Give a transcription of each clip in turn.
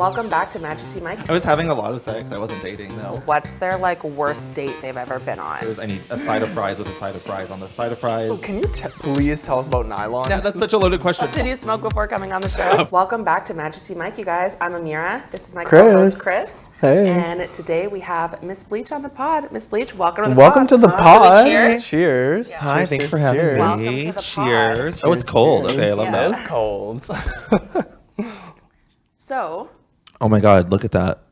Welcome back to Majesty Mike. I was having a lot of sex. I wasn't dating though. What's their like worst date they've ever been on? It was I need a side of fries with a side of fries on the side of fries. So can you please tell us about Nylon? Yeah, that's such a loaded question. Did you smoke before coming on the show? Welcome back to Majesty Mike, you guys. I'm Amira. This is my co-host Chris. Hey. And today we have Miss BLEACH on the pod. Miss BLEACH, welcome to the Welcome pod. to the pod. Cheers. Cheers. Yeah. Hi, Cheers, thanks cheers, for having cheers. me. Welcome to the pod. Cheers. Oh, it's cold. Cheers. Okay, I love Yeah. That that. is cold. So, Oh my God, look at that.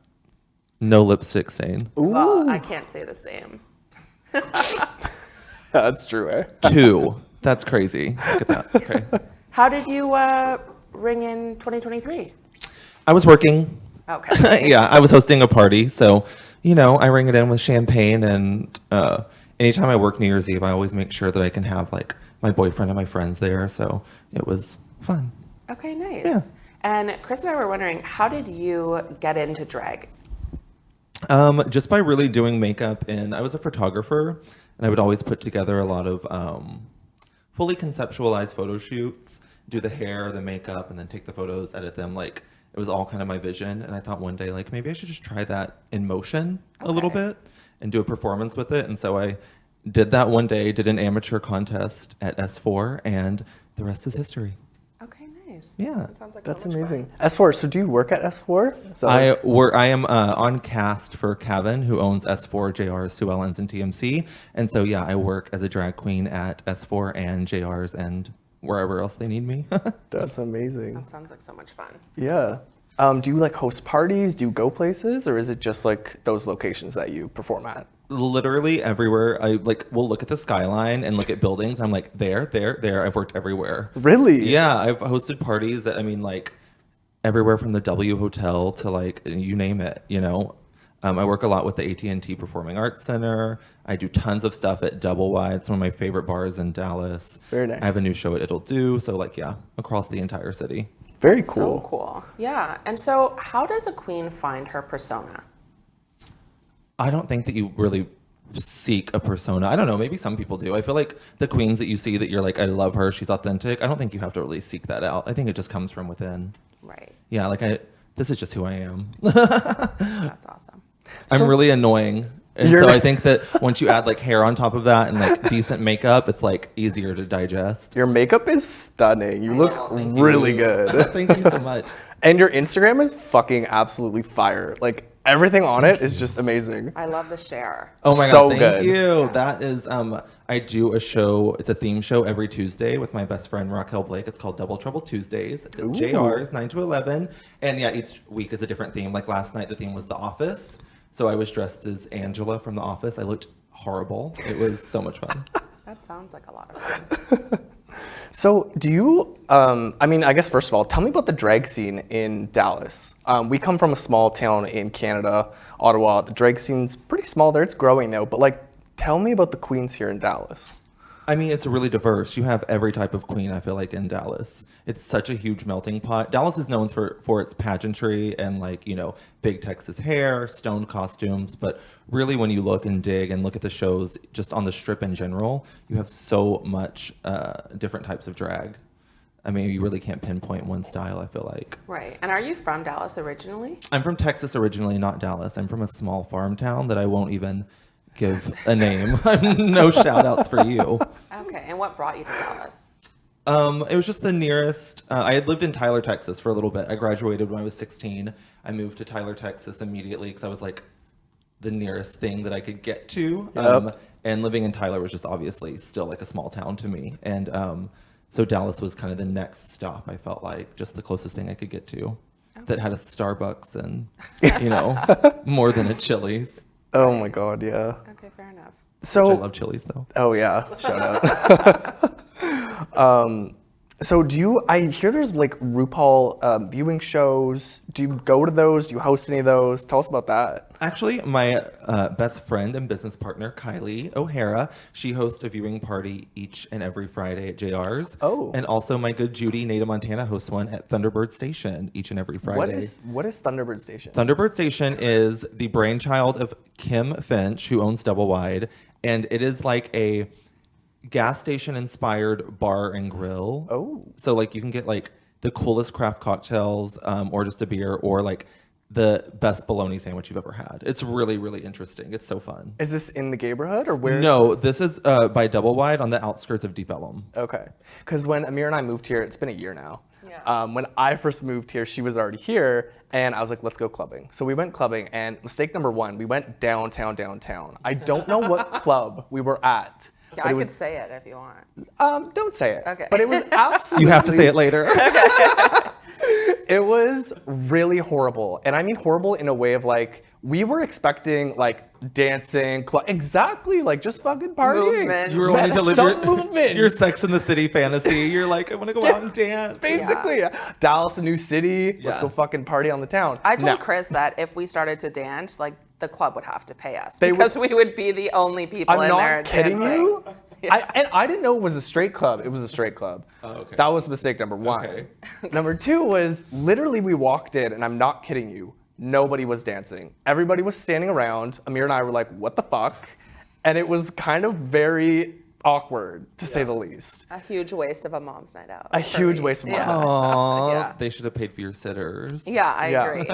No lipstick stain. well, I can't say the same. That's true, eh? 2. That's crazy. Look at that. Okay. How did you ring in 2023? I was working. Okay. Yeah, I was hosting a party, so I ring it in with champagne, and anytime I work New Year's Eve, I always make sure that I can have like my boyfriend and my friends there. So it was fun. Okay, nice. Yeah. And Chris and I were wondering, how did you get into drag? Just by really doing makeup, and I was a photographer, and I would always put together a lot of fully conceptualized photo shoots, do the hair, the makeup, and then take the photos, edit them. Like it was all kind of my vision, and I thought one day, like maybe I should just try that in motion a little bit and do a performance with it. And so I did that one day, did an amateur contest at S4, and the rest is history. Okay, nice. Yeah. That sounds like That's so much amazing. fun. S4. So do you work at S4? So I am on cast for Kevin, who owns S4, JR's, Sue Ellen's, and TMC. And so, yeah, I work as a drag queen at S4 and JR's and wherever else they need me. That's amazing. That sounds like so much fun. Yeah. Do you like host parties? Do you go places, or is it just like those locations that you perform at? Literally everywhere. I will look at the skyline and look at buildings. I'm like, there. I've worked everywhere. Really? Yeah, I've hosted parties that, like everywhere from the W Hotel to like, you name it, I work a lot with the AT&T Performing Arts Center. I do tons of stuff at Double Wide. It's one of my favorite bars in Dallas. Very nice. I have a new show at It'll Do. So across the entire city. Very So cool. cool. Yeah. And so how does a queen find her persona? I don't think that you really seek a persona. I don't know. Maybe some people do. I feel like the queens that you see that you're like, I love her, she's authentic. I don't think you have to really seek that out. I think it just comes from within. Right. Yeah, this is just who I am. That's awesome. I'm really annoying. And You're so not- I think that once you add like hair on top of that and like decent makeup, it's like easier to digest. Your makeup is stunning. You look Thank really you. good. Thank you so much. And your Instagram is fucking absolutely fire. Like everything on it is just amazing. I love the share. Oh my So God, good. thank you. That is, I do a show, it's a theme show every Tuesday with my best friend Raquel Blake. It's called Double Trouble Tuesdays. It's at JR's, 9 to 11. And yeah, each week is a different theme. Like last night, the theme was The Office. So I was dressed as Angela from The Office. I looked horrible. It was so much fun. That sounds like a lot of fun. So do you, I guess first of all, tell me about the drag scene in Dallas. We come from a small town in Canada, Ottawa. The drag scene's pretty small there. It's growing though. But tell me about the queens here in Dallas. It's really diverse. You have every type of queen, I feel like, in Dallas. It's such a huge melting pot. Dallas is known for its pageantry and big Texas hair, stoned costumes. But really, when you look and dig and look at the shows just on the Strip in general, you have so much different types of drag. You really can't pinpoint one style, I feel like. Right. And are you from Dallas originally? I'm from Texas originally, not Dallas. I'm from a small farm town that I won't even give a name. No shout outs for you. Okay. And what brought you to Dallas? It was just the nearest. I had lived in Tyler, Texas for a little bit. I graduated when I was 16. I moved to Tyler, Texas immediately because I was like the nearest thing that I could get to. Yep. And living in Tyler was just obviously still like a small town to me. And so Dallas was kind of the next stop, I felt like, just the closest thing I could get to that had a Starbucks and, more than a Chili's. Oh my God, yeah. Okay, fair enough. So I love Chili's though. Oh yeah, shout out. So I hear there's like RuPaul viewing shows. Do you go to those? Do you host any of those? Tell us about that. Actually, my best friend and business partner, Kylie O'Hara, she hosts a viewing party each and every Friday at JR's. Oh. And also my good Judy, Nada Montana, hosts one at Thunderbird Station each and every Friday. What is Thunderbird Station? Thunderbird Station is the brainchild of Kim Finch, who owns Double Wide. And it is like a gas station inspired bar and grill. Oh. So you can get the coolest craft cocktails, or just a beer, or like the best bologna sandwich you've ever had. It's really, really interesting. It's so fun. Is this in the neighborhood or where? No, this is by Double Wide on the outskirts of Deep Ellum. Okay. Because when Amir and I moved here, it's been a year now. Yeah. When I first moved here, she was already here, and I was like, let's go clubbing. So we went clubbing, and mistake number one, we went downtown. I don't know what club we were at. Yeah, I could say it if you want. Don't say it. Okay. But it was absolutely... You have to say it later. It was really horrible. And I mean horrible in a way of like, we were expecting like dancing, exactly, like just fucking partying. Movement. You were wanting to live some movement. your Sex in the City fantasy. You're like, I want to go out and dance. Basically, Dallas, a new city. Let's Yeah. go fucking party on the town. I told No. Chris that if we started to dance, like the club would have to pay us They because we would be the only people I'm in there not kidding dancing. you. I didn't know it was a straight club. It was a straight club. Oh, okay. That was mistake number one. Okay. Number two was literally we walked in, and I'm not kidding you. Nobody was dancing. Everybody was standing around. Amir and I were like, what the fuck? And it was kind of very awkward, to say the least. A huge waste of a mom's night out. A for huge me. waste of Yeah. money. Aww, Yeah. they should have paid for your sitters. Yeah, I Yeah. agree.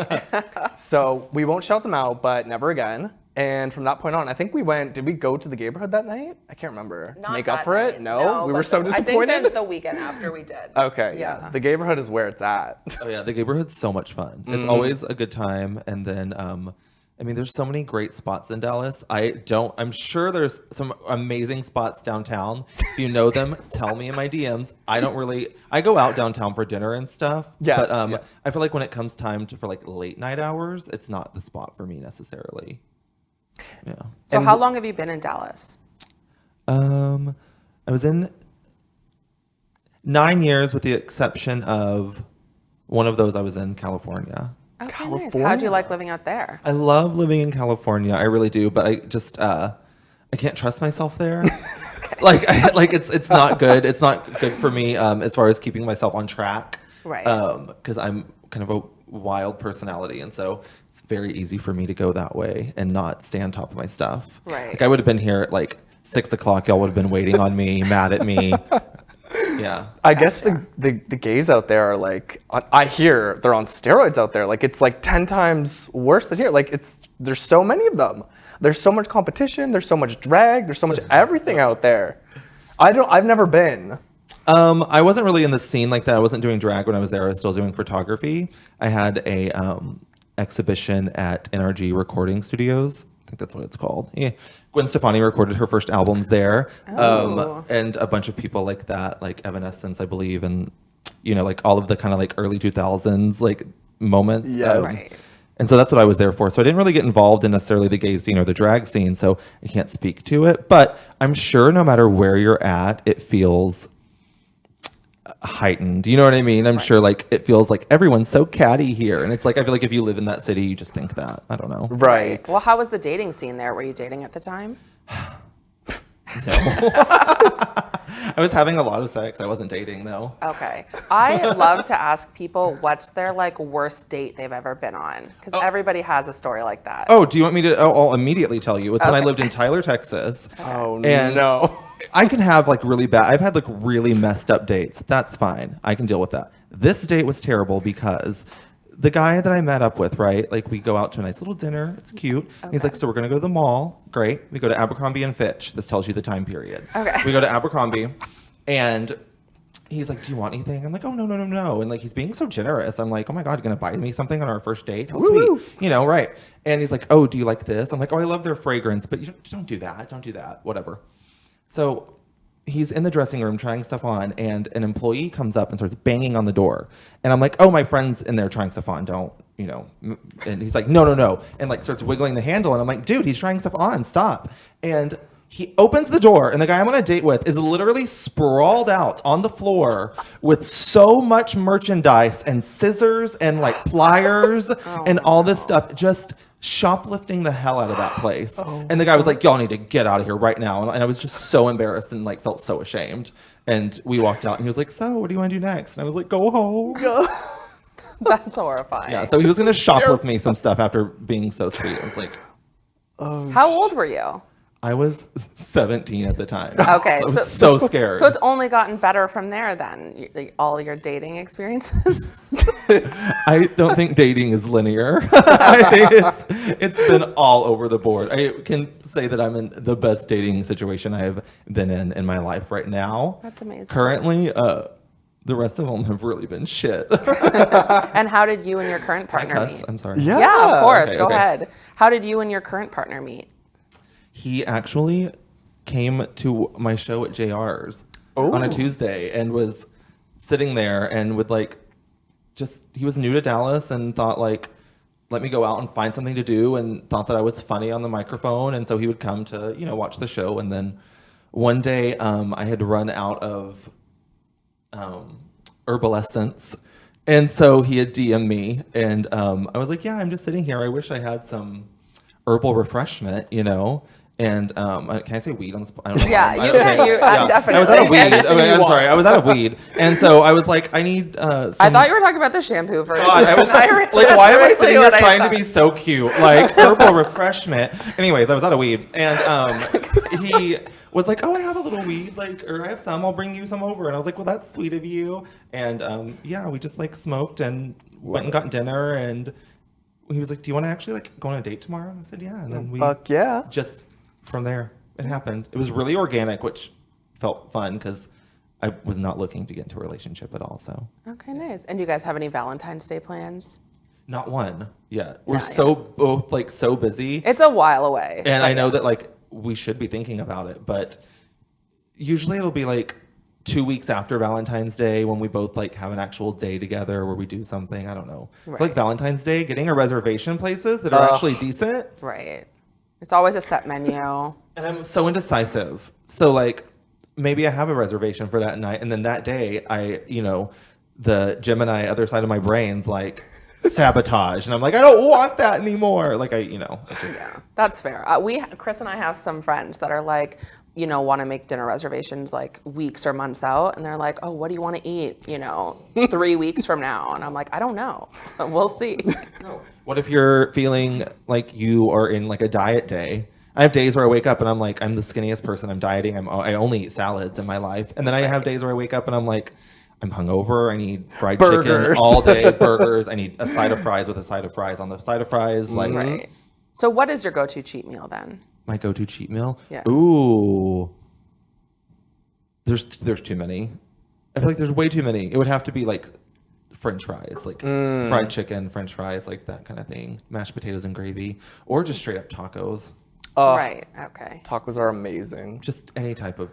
So we won't shout them out, but never again. And from that point on, I think did we go to the neighborhood that night? I can't remember. To Not make up that for night. it? No? We were but so I disappointed. think that the weekend after we did. Okay, yeah. The neighborhood is where it's at. Oh yeah, the neighborhood's so much fun. It's always a good time. And then, I mean, there's so many great spots in Dallas. I'm sure there's some amazing spots downtown. If you know them, tell me in my DMs. I go out downtown for dinner and stuff. Yes, But yes. I feel like when it comes time for like late night hours, it's not the spot for me necessarily. Yeah. So how long have you been in Dallas? I was in 9 years with the exception of one of those I was in California. Okay, nice. California? How'd you like living out there? I love living in California. I really do, but I just I can't trust myself there. It's not good. It's not good for me as far as keeping myself on track. Right. Because I'm kind of a wild personality, and so it's very easy for me to go that way and not stay on top of my stuff. Right. Like I would have been here at like 6 o'clock. Y'all would have been waiting on me, mad at me. Yeah. I guess the gays out there are like, I hear they're on steroids out there. Like it's like 10 times worse than here. Like there's so many of them. There's so much competition. There's so much drag. There's so much everything out there. I've never been. I wasn't really in the scene like that. I wasn't doing drag when I was there. I was still doing photography. I had a exhibition at NRG Recording Studios. I think that's what it's called. Yeah. Gwen Stefani recorded her first albums there. Oh. And a bunch of people like that, like Evanescence, I believe, and like all of the kind of like early 2000s like moments. Yes. Right. And so that's what I was there for. So I didn't really get involved in necessarily the gay scene or the drag scene, so I can't speak to it. But I'm sure no matter where you're at, it feels heightened. You know what I mean? I'm sure like it feels like everyone's so catty here. And it's like, I feel like if you live in that city, you just think that. I don't know. Right. Well, how was the dating scene there? Were you dating at the time? No. I was having a lot of sex. I wasn't dating though. Okay. I love to ask people what's their like worst date they've ever been on, because everybody has a story like that. Oh, do you want me to? I'll immediately tell you. It's when I Okay. lived in Tyler, Texas. Oh And no. I can have like really bad. I've had like really messed up dates. That's fine. I can deal with that. This date was terrible because the guy that I met up with, right? Like we go out to a nice little dinner. It's cute. He's like, so we're gonna go to the mall. Great. We go to Abercrombie and Fitch. This tells you the time period. Okay. We go to Abercrombie, and he's like, do you want anything? I'm like, oh no. And like he's being so generous. I'm like, oh my god, you're gonna buy me something on our first date? How Woo. sweet. Right? And he's like, oh, do you like this? I'm like, oh, I love their fragrance, but you don't do that. Don't do that. Whatever. So he's in the dressing room trying stuff on, and an employee comes up and starts banging on the door. And I'm like, oh, my friend's in there trying stuff on. Don't, And he's like, no. And like starts wiggling the handle. And I'm like, dude, he's trying stuff on. Stop. And he opens the door, and the guy I'm on a date with is literally sprawled out on the floor with so much merchandise and scissors and like pliers and all this stuff, just shoplifting the hell out of that place. And the guy was like, y'all need to get out of here right now. And I was just so embarrassed and like felt so ashamed. And we walked out, and he was like, so what do you want to do next? And I was like, go home. That's horrifying. Yeah, so he was going to shoplift me some stuff after being so sweet. I was like, How old were you? I was 17 at the time. Okay, So I was so scared. So it's only gotten better from there then, all your dating experiences? I don't think dating is linear. I think it's been all over the board. I can say that I'm in the best dating situation I've been in my life right now. That's amazing. Currently, the rest of them have really been shit. And how did you and your current partner Cuss, meet? I'm sorry. Yeah, of course. Okay, Go okay. ahead. How did you and your current partner meet? He actually came to my show at JR's on a Tuesday and was sitting there and would he was new to Dallas and thought let me go out and find something to do, and thought that I was funny on the microphone. And so he would come to, watch the show. And then one day I had run out of herbal essence. And so he had DM'd me, and I was like, yeah, I'm just sitting here. I wish I had some herbal refreshment, And can I say weed on the spot? I don't know. Yeah, you can. Definitely. I was out of weed. Okay, I'm sorry. I was out of weed. And so I was like, I need some... I thought you were talking about the shampoo first. God, I was why am I sitting here trying to be so cute? Like, herbal refreshment. Anyways, I was out of weed. And he was like, oh, I have a little weed, or I have some. I'll bring you some over. And I was like, well, that's sweet of you. And we just smoked and went and got dinner. And he was like, do you want to actually go on a date tomorrow? And I said, yeah. And then we just... From there, it happened. It was really organic, which felt fun because I was not looking to get into a relationship at all. So Okay, nice. And do you guys have any Valentine's Day plans? not one yet. We're both so busy, It's a while away. and I know that we should be thinking about it, but usually it'll be 2 weeks after Valentine's Day when we both have an actual day together where we do something. I don't know. Right. Valentine's Day, getting a reservation places that are actually decent. Right. It's always a set menu. And I'm so indecisive. So maybe I have a reservation for that night, and then that day the Gemini other side of my brain's sabotage, and I'm like, I don't want that anymore. Yeah, that's fair. Chris and I have some friends that are want to make dinner reservations weeks or months out, and they're like, oh, what do you want to eat 3 weeks from now? And I'm like, I don't know. We'll see. What if you're feeling like you are in a diet day? I have days where I wake up and I'm I'm the skinniest person. I'm dieting. I only eat salads in my life. And then I have days where I wake up and I'm I'm hungover. I need fried chicken all day, burgers. I need a side of fries with a side of fries on the side of fries. Right. So what is your go-to cheat meal then? My go-to cheat meal? Yeah. Ooh. There's too many. I feel there's way too many. It would have to be French fries, fried chicken, French fries, that kind of thing. Mashed potatoes and gravy, or just straight up tacos. Right. Okay. Tacos are amazing. Just any type of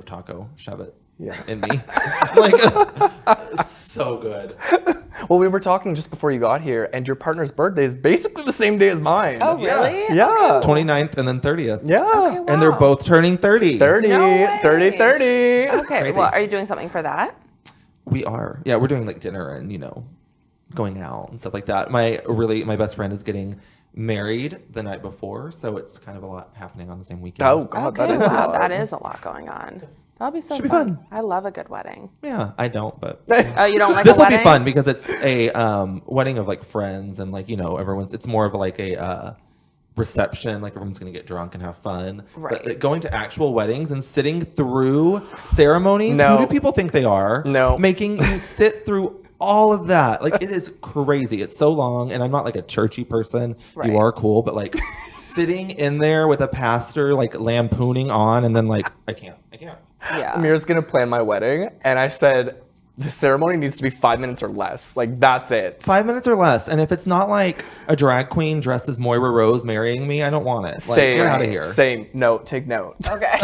taco. Shove it in me. So good. Well, we were talking just before you got here, and your partner's birthday is basically the same day as mine. Oh, really? Yeah. 29th and then 30th. Yeah. Okay, wow. And they're both turning 30. 30, No way. 30, 30. Okay. Crazy. Well, are you doing something for that? We are. Yeah, we're doing dinner and, going out and stuff like that. My best friend is getting married the night before, so it's kind of a lot happening on the same weekend. Oh, God, Okay. that is a Wow. lot. That is a lot going on. That'll be so Should be fun. fun. I love a good wedding. Yeah, I don't, but Oh, you don't like this a will wedding? be fun because it's a wedding of friends and everyone's. It's more of a reception. Everyone's gonna get drunk and have fun. Right. But going to actual weddings and sitting through ceremonies. No. Who do people think they are? No. Making you sit through all of that. It is crazy. It's so long, and I'm not a churchy person. Right. You are cool, but sitting in there with a pastor lampooning on, and then I can't. Yeah. Amira's gonna plan my wedding, and I said the ceremony needs to be 5 minutes or less. That's it. 5 minutes or less. And if it's not a drag queen dressed as Moira Rose marrying me, I don't want it. Same. Get out of here. Same. Note. Take note. Okay.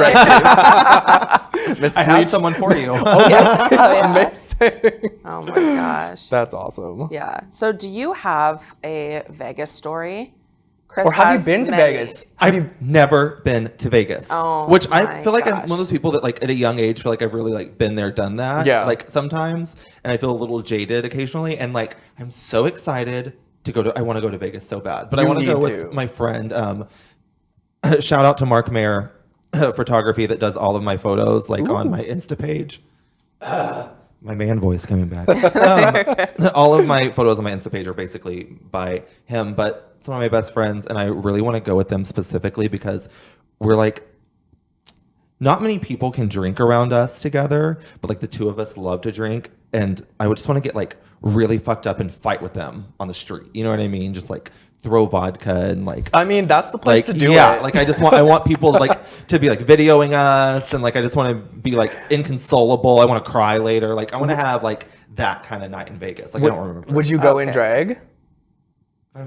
Miss I have BLEACH. someone for you. Oh, yeah. Amazing. Oh my gosh. That's awesome. Yeah. So do you have a Vegas story? Chris Or have you has been to many. Vegas? I've never been to Vegas, Oh which I my feel I'm gosh. one of those people that at a young age feel I've really been there, done that. Yeah. Sometimes, and I feel a little jaded occasionally, and I'm so excited to go to. I want to go to Vegas so bad, but I You want to go need with to. my friend. Shout out to Mark Mayer Photography that does all of my photos on my Insta page. My man voice coming back. All of my photos on my Insta page are basically by him, but some of my best friends, and I really want to go with them specifically because we're like, not many people can drink around us together, but like the two of us love to drink. And I would just want to get like really fucked up and fight with them on the street. You know what I mean? Just like throw vodka and like. I mean, that's the place like, to do it. Yeah, like I want people like to be like videoing us, and like I just want to be like inconsolable. I want to cry later. Like I want to have like that kind of night in Vegas. Like I don't remember. Would you go in drag? I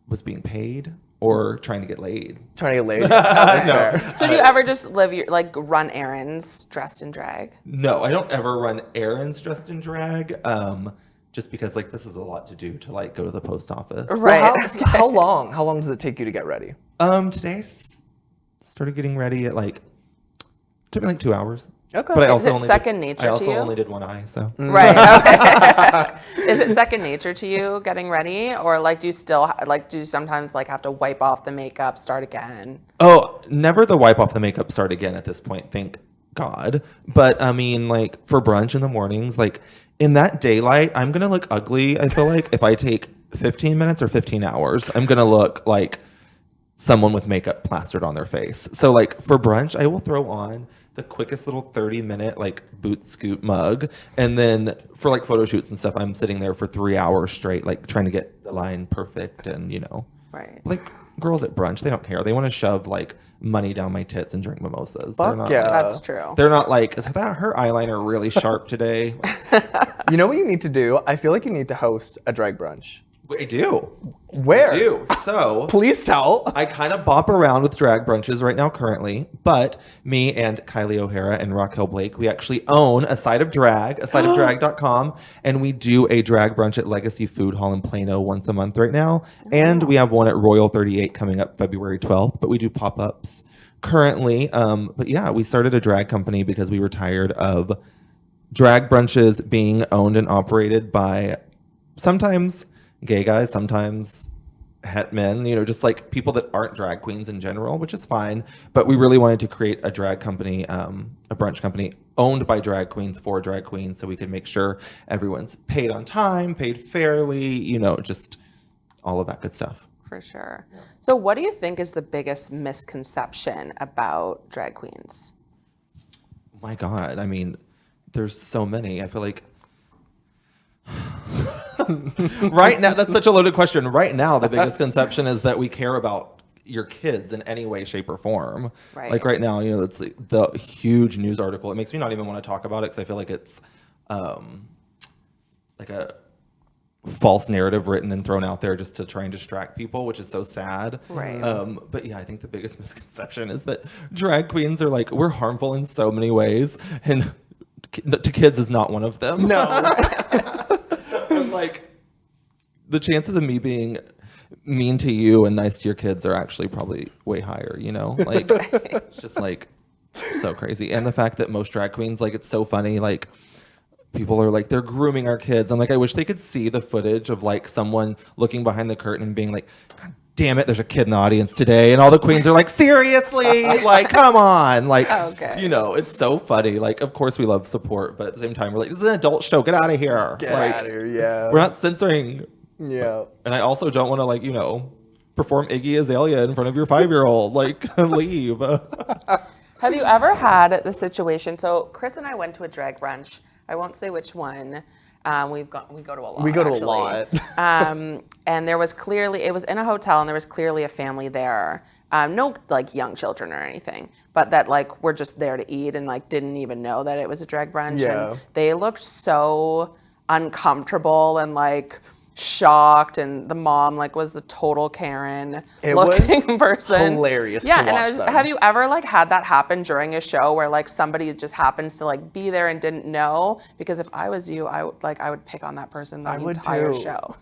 was being paid or trying to get laid. Trying to get laid? That's fair. So do you ever just run errands dressed in drag? No, I don't ever run errands dressed in drag. Just because like this is a lot to do to like go to the post office. Right. Well, how long does it take you to get ready? Today started getting ready at like took me like 2 hours. Okay. But I Is also it only second nature to I also you? only did one eye, so. Right. Okay. Is it second nature to you getting ready, or like do you sometimes like have to wipe off the makeup, start again? Oh, never the wipe off the makeup, start again at this point, thank God. But I mean, like for brunch in the mornings, like in that daylight, I'm gonna look ugly. I feel like if I take 15 minutes or 15 hours, I'm gonna look like someone with makeup plastered on their face. So like for brunch, I will throw on the quickest little 30-minute like boot scoot mug, and then for like photo shoots and stuff, I'm sitting there for 3 hours straight, like trying to get the line perfect, and Right. like girls at brunch, they don't care. They want to shove like money down my tits and drink mimosas. Fuck They're not yeah. like, That's true. they're not like, is that her eyeliner really sharp today? You know what you need to do? I feel like you need to host a drag brunch. I do. Where? I do. So Please tell. I kind of bop around with drag brunches right now currently, but me and Kylie O'Hara and Raquel Blake, we actually own a site of drag.com, and we do a drag brunch at Legacy Food Hall in Plano once a month right now. And we have one at Royal 38 coming up February 12th, but we do pop-ups currently. But yeah, we started a drag company because we were tired of drag brunches being owned and operated by sometimes gay guys, sometimes het men, just like people that aren't drag queens in general, which is fine. But we really wanted to create a drag company, a brunch company owned by drag queens for drag queens, so we could make sure everyone's paid on time, paid fairly, just all of that good stuff. For sure. Yeah. So what do you think is the biggest misconception about drag queens? My God, I mean, there's so many. I feel like right now, that's such a loaded question. Right now, the biggest conception is that we care about your kids in any way, shape, or form. Right. Like right now, that's the huge news article. It makes me not even want to talk about it because I feel like it's like a false narrative written and thrown out there just to try and distract people, which is so sad. Right. But yeah, I think the biggest misconception is that drag queens are like, we're harmful in so many ways, and to kids is not one of them. No. And like the chances of me being mean to you and nice to your kids are actually probably way higher, like it's just like so crazy. And the fact that most drag queens, like, it's so funny, like people are like, they're grooming our kids. I'm like, I wish they could see the footage of like someone looking behind the curtain and being like, God damn it, there's a kid in the audience today. And all the queens are like, seriously? Like, come on. Like, okay. It's so funny. Like, of course we love support, but at the same time, we're like, this is an adult show. Get out of here. Get like, out of here, yeah. We're not censoring. Yeah. And I also don't want to, like, perform Iggy Azalea in front of your 5-year-old. Like, leave. Have you ever had the situation? So Chris and I went to a drag brunch. I won't say which one. We go to a lot. We go to actually. a lot. And there was clearly, it was in a hotel, and there was clearly a family there. No like young children or anything, but that like were just there to eat and like didn't even know that it was a drag brunch. Yeah. And they looked so uncomfortable and like shocked, and the mom like was a total Karen looking person. Hilarious. Yeah, to and watch them. have you ever like had that happen during a show where like somebody just happens to like be there and didn't know? Because if I was you, I would pick on that person the entire show.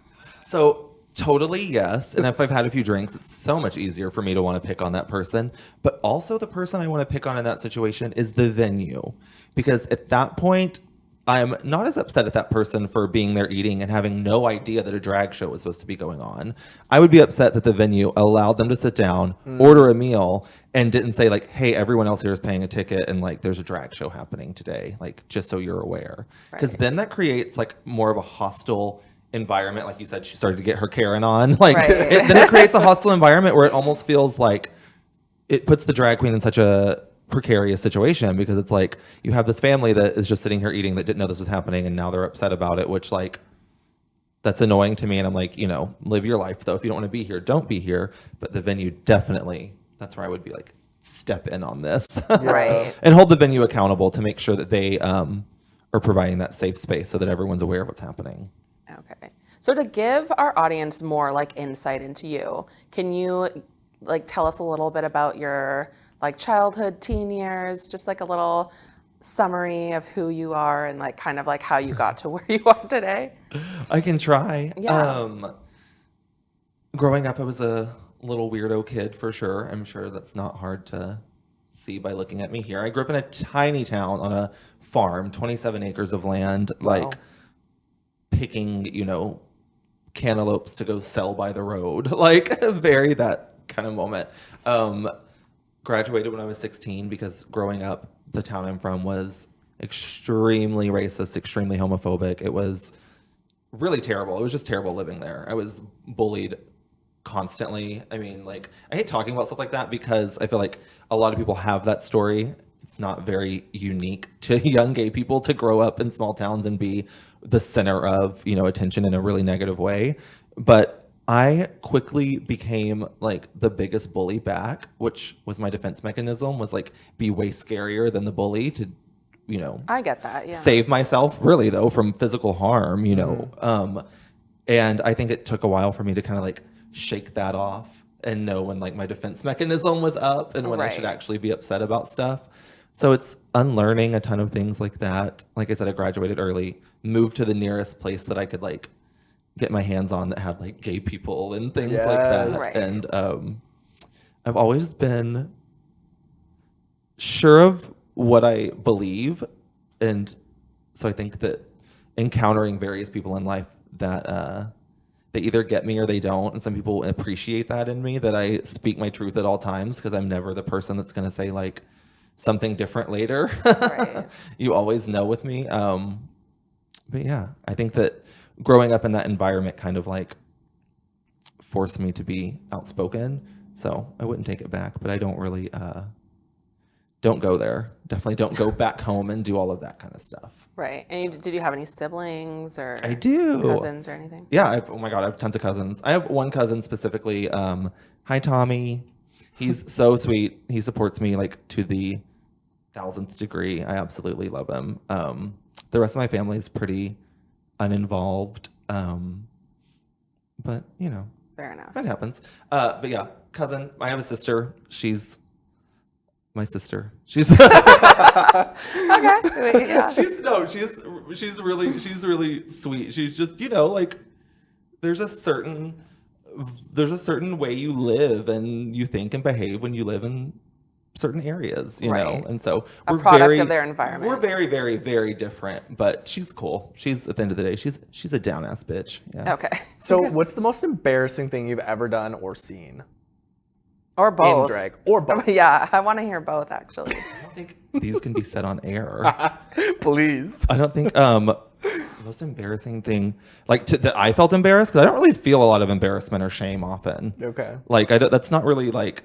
So totally yes. And if I've had a few drinks, it's so much easier for me to want to pick on that person. But also the person I want to pick on in that situation is the venue. Because at that point, I'm not as upset at that person for being there eating and having no idea that a drag show was supposed to be going on. I would be upset that the venue allowed them to sit down, order a meal, and didn't say like, hey, everyone else here is paying a ticket and like there's a drag show happening today, like just so you're aware. Because then that creates like more of a hostile environment. Like you said, she started to get her Karen on. Like then it creates a hostile environment where it almost feels like it puts the drag queen in such a precarious situation because it's like you have this family that is just sitting here eating that didn't know this was happening and now they're upset about it, which like that's annoying to me. And I'm like, you know, live your life though. If you don't want to be here, don't be here. But the venue definitely, that's where I would be like, step in on this. Right. And hold the venue accountable to make sure that they are providing that safe space so that everyone's aware of what's happening. Okay. So to give our audience more like insight into you, can you like tell us a little bit about your like childhood, teen years, just like a little summary of who you are and like kind of like how you got to where you are today? I can try. Yeah. Growing up, I was a little weirdo kid for sure. I'm sure that's not hard to see by looking at me here. I grew up in a tiny town on a farm, 27 acres of land, like picking, you know, cantaloupes to go sell by the road, like very that kind of moment. Graduated when I was 16 because growing up, the town I'm from was extremely racist, extremely homophobic. It was really terrible. It was just terrible living there. I was bullied constantly. I mean, like, I hate talking about stuff like that because I feel like a lot of people have that story. It's not very unique to young gay people to grow up in small towns and be the center of, you know, attention in a really negative way. But I quickly became like the biggest bully back, which was my defense mechanism, was like be way scarier than the bully to, you know, I get that. Yeah. save myself really though from physical harm, you know. And I think it took a while for me to kind of like shake that off and know when like my defense mechanism was up and when I should actually be upset about stuff. So it's unlearning a ton of things like that. Like I said, I graduated early, moved to the nearest place that I could like get my hands on that had like gay people and things like that. Right. And I've always been sure of what I believe. And so I think that encountering various people in life that they either get me or they don't. And some people appreciate that in me, that I speak my truth at all times because I'm never the person that's going to say like something different later. Right. You always know with me. But yeah, I think that growing up in that environment kind of like forced me to be outspoken. So I wouldn't take it back, but I don't really, don't go there. Definitely don't go back home and do all of that kind of stuff. Right. And did you have any siblings or I do. cousins or anything? Yeah. Oh my God. I have tons of cousins. I have one cousin specifically. Hi, Tommy. He's so sweet. He supports me like to the 1000th degree. I absolutely love him. The rest of my family is pretty uninvolved. But you know, Fair enough. that happens. But yeah, cousin. I have a sister. She's my sister. She's Okay. Wait, yeah. she's really sweet. She's just, you know, like there's a certain way you live and you think and behave when you live in certain areas, you know. And so a product of their environment. We're very, very, very different, but she's cool. She's at the end of the day, she's a down ass bitch. Yeah. Okay. So what's the most embarrassing thing you've ever done or seen Or both. in drag? Or both. Yeah, I want to hear both actually. I don't think these can be said on air. Please. I don't think the most embarrassing thing, like that I felt embarrassed because I don't really feel a lot of embarrassment or shame often. Okay. Like that's not really like,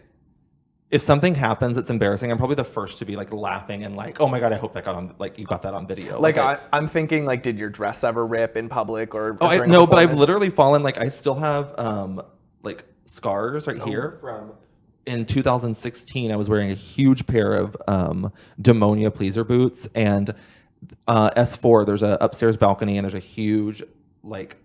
if something happens, it's embarrassing. I'm probably the first to be like laughing and like, oh my God, I hope that got on, like you got that on video. Like I'm thinking like, did your dress ever rip in public or? But I've literally fallen. Like I still have like scars right here from. In 2016, I was wearing a huge pair of Demonia pleaser boots, and S4. There's a upstairs balcony, and there's a huge like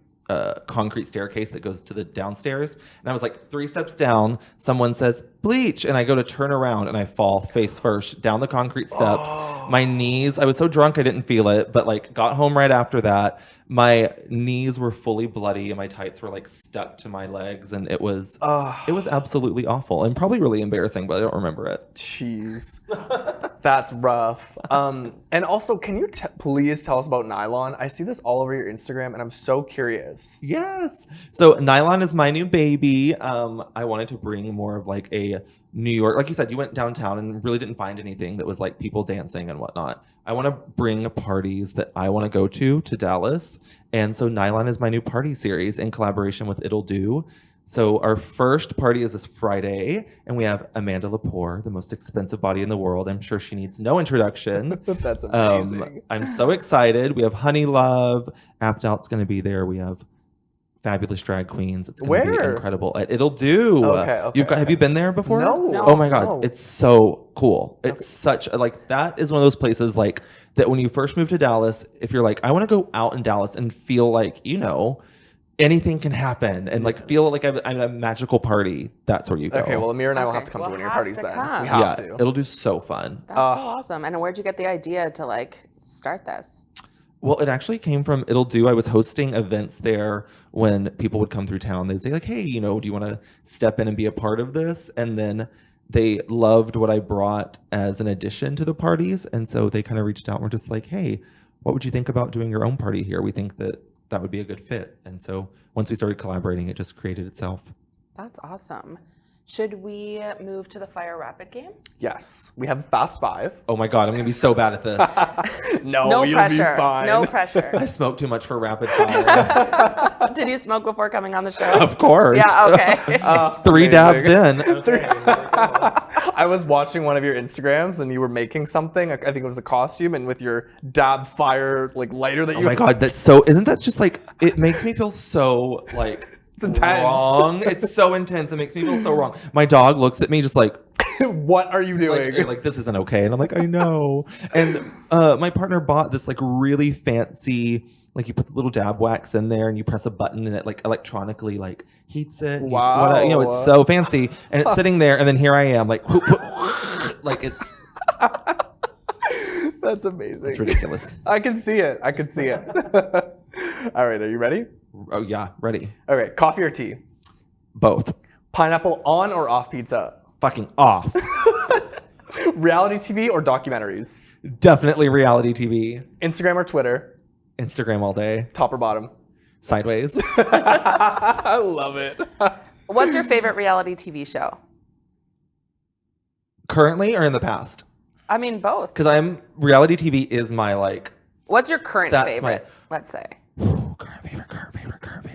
concrete staircase that goes to the downstairs. And I was like 3 steps down. Someone says bleach, and I go to turn around, and I fall face first down the concrete steps. My knees. I was so drunk I didn't feel it, but like got home right after that. My knees were fully bloody and my tights were like stuck to my legs, and it was absolutely awful and probably really embarrassing, but I don't remember it. Jeez. That's rough. And also, can you please tell us about Nylon? I see this all over your Instagram and I'm so curious. Yes. So Nylon is my new baby. I wanted to bring more of like a New York, like you said, you went downtown and really didn't find anything that was like people dancing and whatnot. I want to bring parties that I want to go to Dallas. And so Nylon is my new party series in collaboration with It'll Do. So our first party is this Friday, and we have Amanda Lepore, the most expensive body in the world. I'm sure she needs no introduction. That's amazing. I'm so excited. We have Honey Love. Apt Out's going to be there. We have fabulous drag queens. It's going to be incredible. It'll Do. Okay. Have you been there before? No. Oh my God. No. It's so cool. It's such a, like, that is one of those places like that when you first move to Dallas, if you're like, I want to go out in Dallas and feel like, you know, anything can happen and like feel like I'm at a magical party. That's where you go. Okay, well, Amir and I will have to come to one of your parties then. come. We have to. It'll do so fun. That's so awesome. And where'd you get the idea to like start this? Well, it actually came from It'll Do. I was hosting events there when people would come through town. They'd say like, hey, you know, do you want to step in and be a part of this? And then they loved what I brought as an addition to the parties. And so they kind of reached out and were just like, hey, what would you think about doing your own party here? We think that that would be a good fit. And so once we started collaborating, it just created itself. That's awesome. Should we move to the Fire Rapid game? Yes, we have Fast Five. Oh my God, I'm going to be so bad at this. No you'll pressure. be fine. No pressure. I smoke too much for rapid fire. Did you smoke before coming on the show? Of course. Yeah, okay. 3 dabs in. I was watching one of your Instagrams and you were making something. I think it was a costume, and with your dab fire like lighter that Oh my God, that's so, isn't that just like, it makes me feel so like intense. wrong. It's so intense. It makes me feel so wrong. My dog looks at me just like, what are you doing? like this isn't okay. And I'm like, I know. And my partner bought this like really fancy, like you put the little dab wax in there and you press a button and it like electronically like heats it. Wow. You know, it's so fancy. And it's sitting there and then here I am like, like it's. That's amazing. It's ridiculous. I can see it. All right, are you ready? Oh yeah, ready. Okay, coffee or tea? Both. Pineapple on or off pizza? Fucking off. Reality TV or documentaries? Definitely reality TV. Instagram or Twitter? Instagram all day. Top or bottom? Sideways. I love it. What's your favorite reality TV show? Currently or in the past? I mean, both. Because reality TV is my like. What's your current That's favorite, let's say? Current favorite.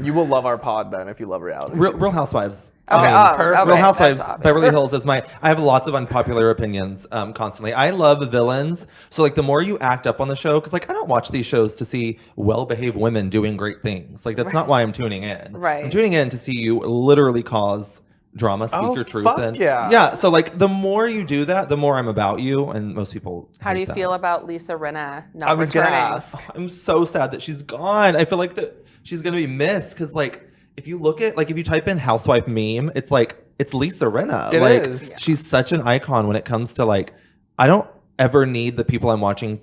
You will love our pod then if you love reality. Real Housewives. Okay, perfect. Real Housewives, that's obvious. Beverly Hills is I have lots of unpopular opinions constantly. I love villains. So like the more you act up on the show, because like I don't watch these shows to see well-behaved women doing great things. Like that's not why I'm tuning in. Right. I'm tuning in to see you literally cause drama, speak your truth. Fuck And yeah. So like the more you do that, the more I'm about you. And most people How do hate you that. feel about Lisa Rinna not I was returning? gonna ask. I'm so sad that she's gone. I feel like that she's gonna be missed because like if you look at like if you type in housewife meme, it's like it's Lisa Rinna. It like is. she's such an icon when it comes to like I don't ever need the people I'm watching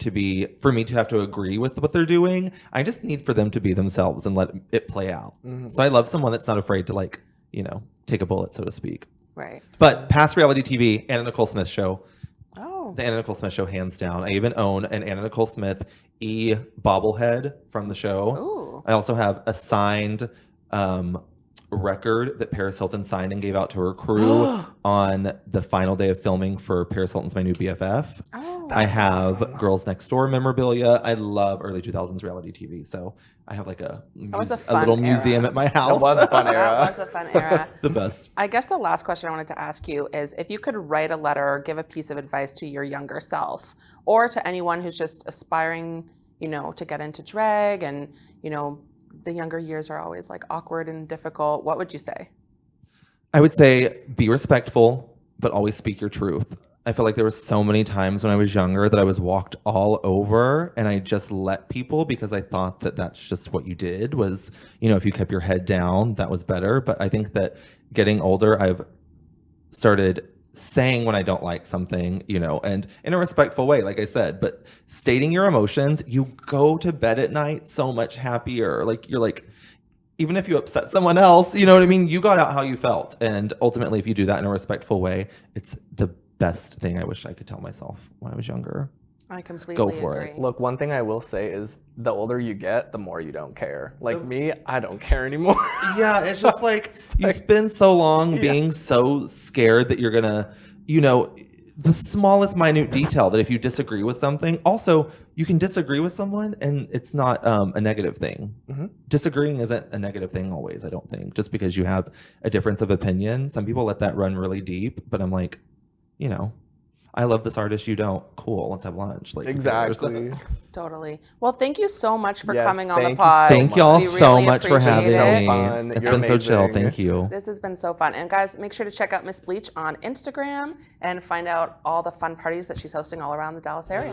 for me to have to agree with what they're doing. I just need for them to be themselves and let it play out. Mm-hmm. So I love someone that's not afraid to like, you know, take a bullet, so to speak. Right. But past reality TV, Anna Nicole Smith show. Oh. The Anna Nicole Smith show, hands down. I even own an Anna Nicole Smith bobblehead from the show. Ooh. I also have a signed record that Paris Hilton signed and gave out to her crew on the final day of filming for Paris Hilton's My New BFF. Oh, I have Girls Next Door memorabilia. I love early 2000s reality TV. So I have like a was a fun little era. museum at my house. That was a fun era. That was a fun era. The best. I guess the last question I wanted to ask you is if you could write a letter or give a piece of advice to your younger self or to anyone who's just aspiring, you know, to get into drag and, you know, the younger years are always like awkward and difficult, what would you say? I would say be respectful, but always speak your truth. I feel like there were so many times when I was younger that I was walked all over and I just let people because I thought that that's just what you did was, you know, if you kept your head down, that was better. But I think that getting older, I've started saying when I don't like something, you know, and in a respectful way, like I said, but stating your emotions, you go to bed at night so much happier. Like you're like, even if you upset someone else, you know what I mean? You got out how you felt. And ultimately, if you do that in a respectful way, it's the best thing I wish I could tell myself when I was younger. I completely Go for agree. it. Look, one thing I will say is the older you get, the more you don't care. Like me, I don't care anymore. Yeah, it's just like you spend so long being so scared that you're gonna, you know, the smallest minute detail that if you disagree with something. Also, you can disagree with someone and it's not a negative thing. Disagreeing isn't a negative thing always, I don't think. Just because you have a difference of opinion. Some people let that run really deep, but I'm like, you know, I love this artist, you don't. Cool, let's have lunch. Like, who cares? Exactly. Totally. Well, thank you so much for Yes, coming on the thank you pod. so Thank y'all We so really much for appreciate having it. me. So fun. It's You're been so chill. amazing. Thank you. This has been so fun. And guys, make sure to check out Miss Bleach on Instagram and find out all the fun parties that she's hosting all around the Dallas area.